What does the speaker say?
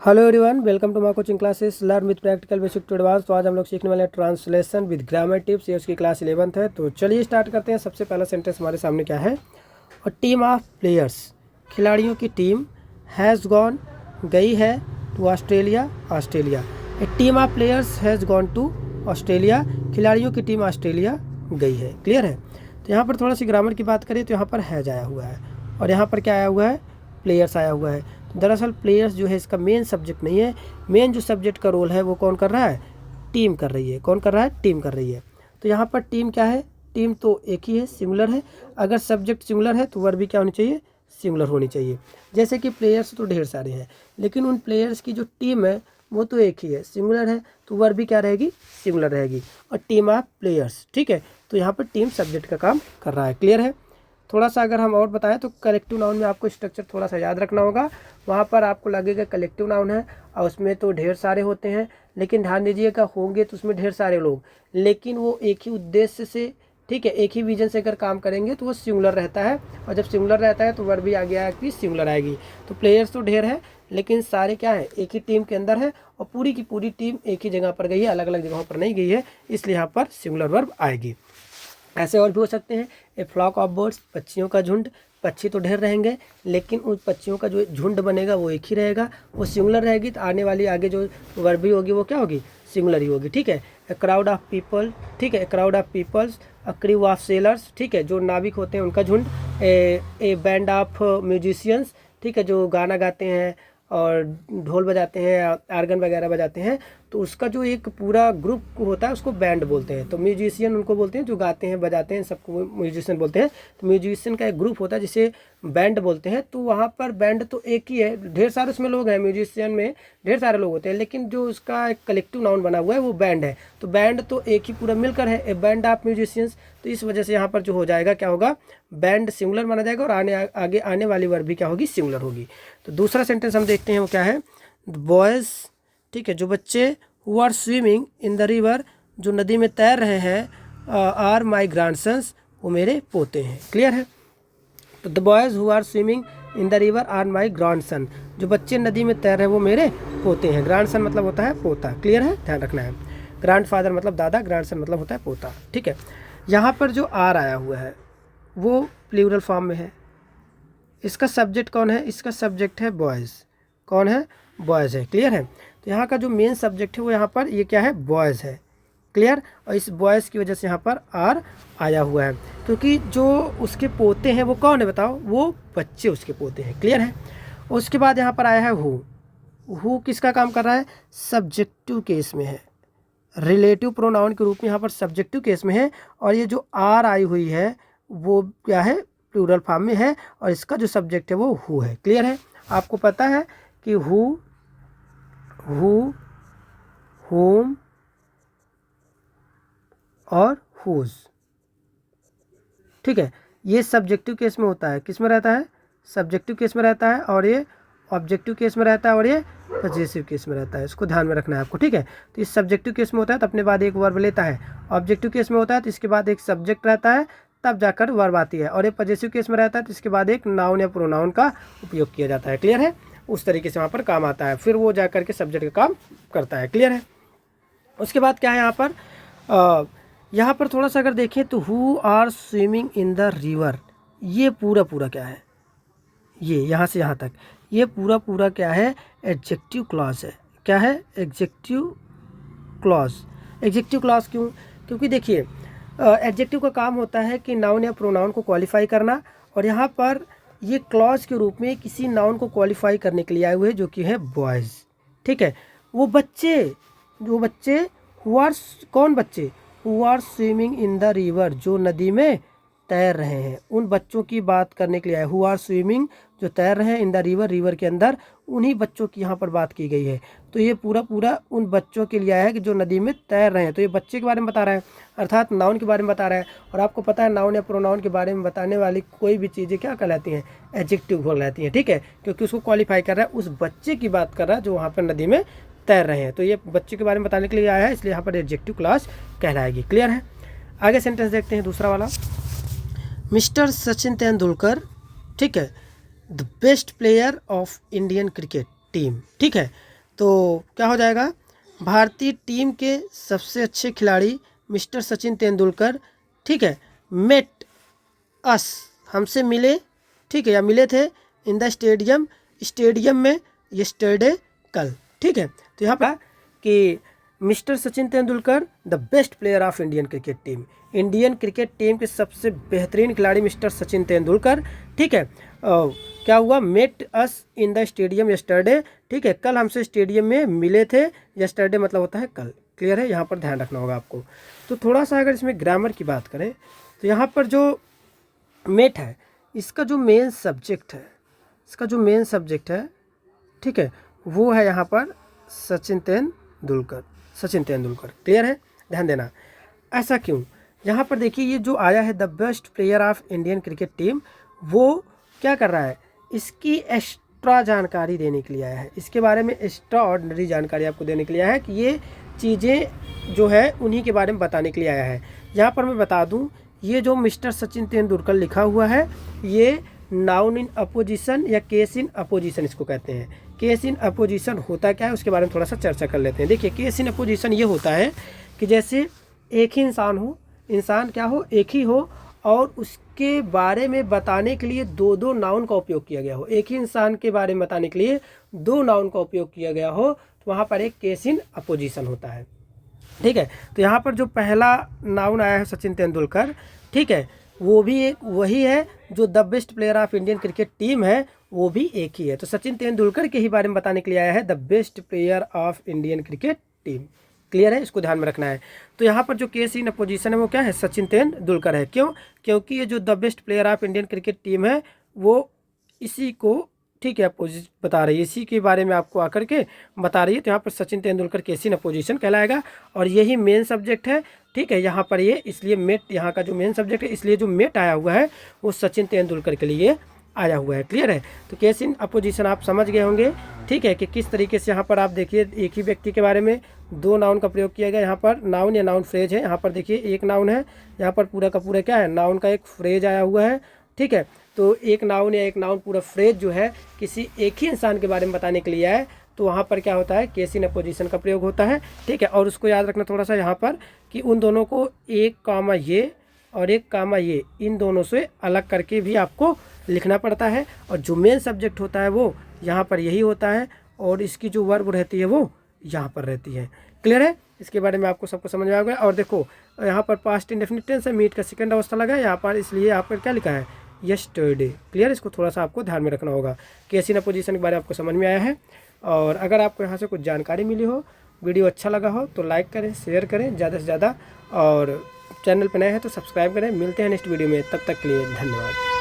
Hello everyone, welcome to my coaching classes learn with practical basic to advance. तो आज हम लोग सीखने वाले हैं ट्रांसलेशन विद ग्रामर टिप्स। ये उसकी क्लास 11th है। तो चलिए स्टार्ट करते हैं। सबसे पहला सेंटेंस हमारे सामने क्या है? अ टीम ऑफ प्लेयर्स, खिलाड़ियों की टीम, हैज़ गॉन, गई है, to Australia, Australia. A team of players has gone to Australia, खिलाड़ियों की टीम ऑस्ट्रेलिया गई है। क्लियर है? तो यहाँ पर थोड़ा सी ग्रामर की बात करें तो यहाँ पर हैज़ आया हुआ है और यहाँ पर क्या आया हुआ है? प्लेयर्स आया हुआ है। दरअसल प्लेयर्स जो है इसका मेन सब्जेक्ट नहीं है। मेन जो सब्जेक्ट का रोल है वो कौन कर रहा है? टीम कर रही है। कौन कर रहा है? टीम कर रही है। तो यहाँ पर टीम क्या है? टीम तो एक ही है, सिंगुलर है। अगर सब्जेक्ट सिंगुलर है तो वर्ब भी क्या होनी चाहिए? सिंगुलर होनी चाहिए। जैसे कि प्लेयर्स तो ढेर सारे हैं, लेकिन उन प्लेयर्स की जो टीम है वो तो एक ही है, सिंगुलर है, तो वर्ब भी क्या रहेगी? सिंगुलर रहेगी। और टीम ऑफ प्लेयर्स, ठीक है। तो यहाँ पर टीम सब्जेक्ट का काम कर रहा है। क्लियर है? थोड़ा सा अगर हम और बताएं तो कलेक्टिव नाउन में आपको स्ट्रक्चर थोड़ा सा याद रखना होगा। वहाँ पर आपको लगेगा कलेक्टिव नाउन है और उसमें तो ढेर सारे होते हैं, लेकिन ध्यान दीजिएगा होंगे तो उसमें ढेर सारे लोग, लेकिन वो एक ही उद्देश्य से, ठीक है, एक ही विजन से अगर काम करेंगे तो वो सिंगुलर रहता है। और जब सिंगुलर रहता है तो वर्ब भी आ गया कि सिंगुलर आएगी। तो प्लेयर्स तो ढेर है, लेकिन सारे क्या है? एक ही टीम के अंदर है और पूरी की पूरी टीम एक ही जगह पर गई है, अलग अलग जगहों पर नहीं गई है, इसलिए यहाँ पर सिंगुलर वर्ब आएगी। ऐसे और भी हो सकते हैं। ए फ्लॉक ऑफ बर्ड्स, पक्षियों का झुंड। पक्षी तो ढेर रहेंगे, लेकिन उन पक्षियों का जो झुंड बनेगा वो एक ही रहेगा, वो सिंगुलर रहेगी। तो आने वाली आगे जो वर्ब भी होगी वो क्या होगी? सिंगुलर ही होगी। ठीक है। ए क्राउड ऑफ पीपल, ठीक है, a crowd of peoples. A crew of sailors, ठीक है, जो नाविक होते हैं उनका झुंड। ए बैंड ऑफ म्यूजिशियंस, ठीक है, जो गाना गाते हैं और ढोल बजाते हैं, आर्गन वगैरह बजाते हैं, तो उसका जो एक पूरा ग्रुप होता है उसको बैंड बोलते हैं। तो म्यूजिशियन उनको बोलते हैं जो गाते हैं बजाते हैं, सबको म्यूजिशियन बोलते हैं। तो म्यूजिशियन का एक ग्रुप होता है जिसे बैंड बोलते हैं। तो वहाँ पर बैंड तो एक ही है, ढेर सारे उसमें लोग हैं, म्यूजिशियन में ढेर सारे लोग होते हैं, लेकिन जो उसका एक कलेक्टिव नाउन बना हुआ है वो बैंड है। तो बैंड तो एक ही पूरा मिलकर है, ए बैंड ऑफ म्यूजिशियंस। तो इस वजह से यहाँ पर जो हो जाएगा क्या होगा? बैंड सिंगुलर माना जाएगा और आगे आने वाली वर्ब भी क्या होगी? सिंगुलर होगी। तो दूसरा सेंटेंस हम देखते हैं वो क्या है? बॉयज़, ठीक है, जो बच्चे, who are swimming in the river, जो नदी में तैर रहे हैं, आर माई ग्रैंडसन्स, वो मेरे पोते हैं। क्लियर है? तो the boys who are swimming in the river are my grandson, जो बच्चे नदी में तैर रहे हैं वो मेरे पोते हैं। ग्रैंडसन मतलब होता है पोता। क्लियर है? ध्यान रखना है। ग्रैंडफादर मतलब दादा, ग्रैंडसन मतलब होता है पोता। ठीक है। यहाँ पर जो आर आया हुआ है वो प्लूरल फॉर्म में है। इसका सब्जेक्ट कौन है? इसका सब्जेक्ट है बॉयज़। कौन है? बॉयज़ है। क्लियर है? तो यहाँ का जो मेन सब्जेक्ट है वो यहाँ पर ये क्या है? बॉयज़ है। क्लियर? और इस बॉयज़ की वजह से यहाँ पर आर आया हुआ है, क्योंकि जो उसके पोते हैं वो कौन है बताओ? वो बच्चे उसके पोते हैं। क्लियर है? उसके बाद यहाँ पर आया है हु। हु किसका काम कर रहा है? सब्जेक्टिव केस में है, रिलेटिव प्रोनाउन के रूप में यहाँ पर सब्जेक्टिव केस में है। और ये जो आर आई हुई है वो क्या है? प्लूरल फॉर्म में है और इसका जो सब्जेक्ट है वो हु है। क्लियर है? आपको पता है कि हु, होम और हुज, ठीक है, ये सब्जेक्टिव केस में होता है। किस में रहता है? सब्जेक्टिव केस में रहता है। और ये ऑब्जेक्टिव केस में रहता है और ये पजेसिव केस में रहता है। इसको ध्यान में रखना है आपको। ठीक है? तो इस सब्जेक्टिव केस में होता है तो अपने बाद एक वर्ब लेता है। ऑब्जेक्टिव केस में होता है तो इसके बाद एक सब्जेक्ट रहता है, तब जाकर वर्ब आती है। और ये पजेसिव केस में रहता है तो इसके बाद एक नाउन या प्रोनाउन का उपयोग किया जाता है। क्लियर है? उस तरीके से वहाँ पर काम आता है, फिर वो जाकर के सब्जेक्ट का काम करता है। क्लियर है? उसके बाद क्या है यहाँ पर? यहाँ पर थोड़ा सा अगर देखें तो who are swimming in the river, ये पूरा पूरा क्या है? ये यहाँ से यहाँ तक ये पूरा पूरा क्या है? एडजेक्टिव क्लॉज है। क्या है? Adjective clause. एडजेक्टिव क्लॉज क्यों? क्योंकि देखिए एडजेक्टिव का काम होता है कि नाउन या प्रोनाउन को क्वालिफाई करना, और यहाँ पर ये क्लॉज के रूप में किसी नाउन को क्वालिफाई करने के लिए आए हुए जो कि है बॉयज़। ठीक है? वो बच्चे, जो बच्चे हु आर, कौन बच्चे? Who are swimming in the river, जो नदी में तैर रहे हैं, उन बच्चों की बात करने के लिए आए। हु आर स्विमिंग, जो तैर रहे हैं, इन द रिवर, रिवर के अंदर, उन्हीं बच्चों की यहाँ पर बात की गई है। तो ये पूरा पूरा उन बच्चों के लिए आया है कि जो नदी में तैर रहे हैं। तो ये बच्चे के बारे में बता रहा है, अर्थात नाउन के बारे में बता रहा है। और आपको पता है नाउन या प्रोनाउन के बारे में बताने वाली कोई भी चीज़ें क्या कहलाती हैं? एडजेक्टिव कहलाती हैं। ठीक है? क्योंकि उसको क्वालिफाई कर रहा है, उस बच्चे की बात कर रहा है जो वहाँ पर नदी में तैर रहे हैं। तो ये बच्चे के बारे में बताने के लिए आया है, इसलिए यहाँ पर एडजेक्टिव क्लॉज कहलाएगी। क्लियर है? आगे सेंटेंस देखते हैं दूसरा वाला। मिस्टर सचिन तेंदुलकर, ठीक है, the best player of Indian cricket team. ठीक है? तो क्या हो जाएगा, भारतीय टीम के सबसे अच्छे खिलाड़ी मिस्टर सचिन तेंदुलकर, ठीक है, मेट अस, हमसे मिले, ठीक है, या मिले थे इन द स्टेडियम में यस्टरडे, कल, ठीक है। तो यहाँ पर कि mister Sachin Tendulkar the best player of Indian cricket team, Indian cricket team के सबसे बेहतरीन खिलाड़ी मिस्टर सचिन तेंदुलकर, ठीक है, क्या हुआ, met us in the stadium yesterday, ठीक है, कल हमसे स्टेडियम में मिले थे, यस्टरडे मतलब होता है कल, क्लियर है, यहाँ पर ध्यान रखना होगा आपको। तो थोड़ा सा अगर इसमें ग्रामर की बात करें तो यहाँ पर जो मेट है, इसका जो मेन सब्जेक्ट है, ठीक है, वो है यहाँ पर सचिन तेंदुलकर, क्लियर है, ध्यान देना। ऐसा क्यों, यहाँ पर देखिए ये जो आया है the best player of Indian cricket team, वो क्या कर रहा है, इसकी एक्स्ट्रा जानकारी देने के लिए आया है, इसके बारे में एक्स्ट्रा ऑर्डिनरी जानकारी आपको देने के लिए आया है, कि ये चीज़ें जो है उन्हीं के बारे में बताने के लिए आया है। यहाँ पर मैं बता दूँ, ये जो मिस्टर सचिन तेंदुलकर लिखा हुआ है, ये नाउन इन अपोजिशन या केस इन अपोजिशन इसको कहते हैं। केस इन अपोजिशन होता क्या है उसके बारे में थोड़ा सा चर्चा कर लेते हैं। देखिए, केस इन अपोजिशन ये होता है कि जैसे एक ही इंसान क्या हो, एक ही हो, और उसके बारे में बताने के लिए दो नाउन का उपयोग किया गया हो, एक ही इंसान के बारे में बताने के लिए दो नाउन का उपयोग किया गया हो, तो वहाँ पर एक केस इन अपोजिशन होता है, ठीक है। तो यहाँ पर जो पहला नाउन आया है सचिन तेंदुलकर, ठीक है, वो भी एक वही है जो the best player of Indian cricket team है, वो भी एक ही है। तो सचिन तेंदुलकर के ही बारे में बताने के लिए आया है the best player of Indian cricket team, clear है, इसको ध्यान में रखना है। तो यहाँ पर जो केस इन अपोजिशन है वो क्या है, सचिन तेंदुलकर है। क्यों, क्योंकि ये जो the best player of Indian cricket team है वो इसी को, ठीक है, अपोजिट बता रही है, इसी के बारे में आपको आकर के बता रही है। तो यहाँ पर Sachin Tendulkar case in opposition कहलाएगा, और यही मेन सब्जेक्ट है, ठीक है, यहाँ पर ये इसलिए मेट यहाँ का जो मेन सब्जेक्ट है, इसलिए जो मेट आया हुआ है वो सचिन तेंदुलकर के लिए आया हुआ है, क्लियर है। तो केस इन अपोजिशन आप समझ गए होंगे, ठीक है, कि किस तरीके से यहाँ पर आप देखिए एक ही व्यक्ति के बारे में दो नाउन का प्रयोग किया गया। यहाँ पर नाउन या नाउन फ्रेज है, यहाँ पर देखिए एक नाउन है, यहाँ पर पूरा का पूरा क्या है, नाउन का एक फ्रेज आया हुआ है, ठीक है। तो एक नाउन या एक नाउन पूरा फ्रेज जो है किसी एक ही इंसान के बारे में बताने के लिए आए, तो वहाँ पर क्या होता है, केस इन अपोजिशन का प्रयोग होता है, ठीक है। और उसको याद रखना थोड़ा सा यहाँ पर कि उन दोनों को एक कामा ये और एक कामा ये, इन दोनों से अलग करके भी आपको लिखना पड़ता है, और जो मेन सब्जेक्ट होता है वो यहाँ पर यही होता है, और इसकी जो वर्ब रहती है वो यहाँ पर रहती है, क्लियर है। इसके बारे में आपको सबको समझ में आ गया। और देखो यहाँ पर पास्ट इंडेफिनिट टेंस है, मीट का सेकंड अवस्था लगा है यहाँ पर, इसलिए यहाँ पर क्या लिखा है, यस्टरडे, क्लियर, इसको थोड़ा सा आपको ध्यान में रखना होगा। केस इन अपोजिशन के बारे में आपको समझ में आया है। और अगर आपको यहाँ से कुछ जानकारी मिली हो, वीडियो अच्छा लगा हो, तो लाइक करें, शेयर करें ज़्यादा से ज़्यादा, और चैनल पर नए हैं तो सब्सक्राइब करें। मिलते हैं नेक्स्ट वीडियो में, तब तक के लिए धन्यवाद।